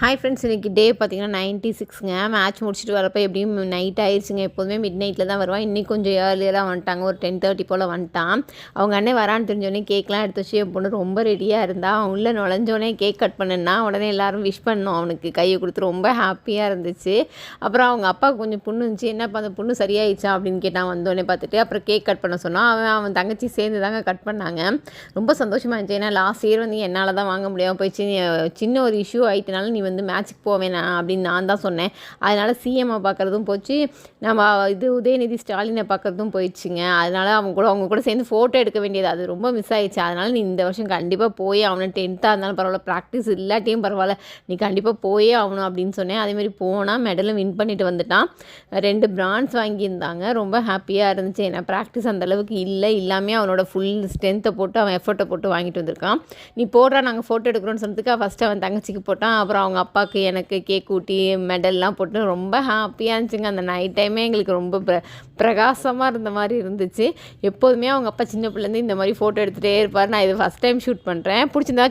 Hi friends, இன்றைக்கி டே பார்த்தீங்கன்னா 96ங்க. Match முடிச்சுட்டு வரப்போ எப்படியும் நைட் ஆயிடுச்சுங்க. எப்போதுமே மிட் நைட்டில் தான் வருவான். இன்றைக்கி கொஞ்சம் ஏர்லியராக வந்துட்டாங்க. ஒரு 10:30 போல் வந்துட்டான். அவங்க அண்ணன் வரான்னு தெரிஞ்சோடனே கேக்லாம் எடுத்து வச்சு என் பொண்ணு ரொம்ப ரெடியாக இருந்தால் அவன் உள்ளே நுழைஞ்சோடனே கேக் கட் பண்ணுன்னா உடனே எல்லோரும் விஷ் பண்ணோம். அவனுக்கு கையை கொடுத்து ரொம்ப ஹாப்பியாக இருந்துச்சு. அப்புறம் அவங்க அப்பாவுக்கு கொஞ்சம் புண்ணு இருந்துச்சு. என்னப்பா அந்த புண்ணு சரியாயிடுச்சா அப்படின்னு கேட்டான் வந்தோடனே பார்த்துட்டு. அப்புறம் கேக் கட் பண்ண சொன்னான். அவன் தங்கச்சி சேர்ந்து தாங்க கட் பண்ணாங்க. ரொம்ப சந்தோஷமாக இருந்துச்சு. ஏன்னா லாஸ்ட் இயர் வந்து என்னால் தான் வாங்க முடியாமல் போயிடுச்சு. சின்ன ஒரு இஷ்யூ ஆகிட்டனால நீ வந்து மேட்ச்சுக்கு போவேணா அப்படின்னு நான் தான் சொன்னேன். அதனால் சிஎம்ஐ பார்க்குறதும் போச்சு, நம்ம உதயநிதி ஸ்டாலினை பார்க்குறதும் போயிடுச்சுங்க. அதனால் அவங்க கூட சேர்ந்து ஃபோட்டோ எடுக்க வேண்டியது அது ரொம்ப மிஸ் ஆகிடுச்சு. அதனால் நீ இந்த வருஷம் கண்டிப்பாக போய் அவனை 10th இருந்தாலும் பரவாயில்ல, ப்ராக்டிஸ் இல்லாட்டியும் பரவாயில்ல, நீ கண்டிப்பாக போயே ஆகணும் அப்படின்னு சொன்னேன். அதேமாதிரி போனால் மெடலும் வின் பண்ணிட்டு வந்துட்டான். 2 பிரான்ஸ் வாங்கியிருந்தாங்க. ரொம்ப ஹாப்பியாக இருந்துச்சு. ஏன்னா ப்ராக்டிஸ் அந்தளவுக்கு இல்லாமல் அவனோட ஃபுல் ஸ்ட்ரென்த்தை போட்டு அவன் எஃபர்ட்டை போட்டு வாங்கிட்டு வந்திருக்கான். நீ போடுறா நாங்கள் ஃபோட்டோ எடுக்கிறோன்னு சொன்னதுக்கு ஃபஸ்ட்டு அவன் தங்கச்சிக்கு போட்டான். அப்புறம் அவங்க அப்பாவுக்கு எனக்கு கேக் ஊட்டி மெடல்லாம் போட்டு ரொம்ப ஹாப்பியாக இருந்துச்சுங்க. அந்த நைட் டைமே எங்களுக்கு ரொம்ப பிரகாசமாக இருந்த மாதிரி இருந்துச்சு. எப்போதுமே அவங்க அப்பா சின்ன பிள்ளைலேருந்து இந்த மாதிரி ஃபோட்டோ எடுத்துகிட்டே இருப்பார். நான் இது ஃபஸ்ட் டைம் ஷூட் பண்ணுறேன். பிடிச்சிருந்தா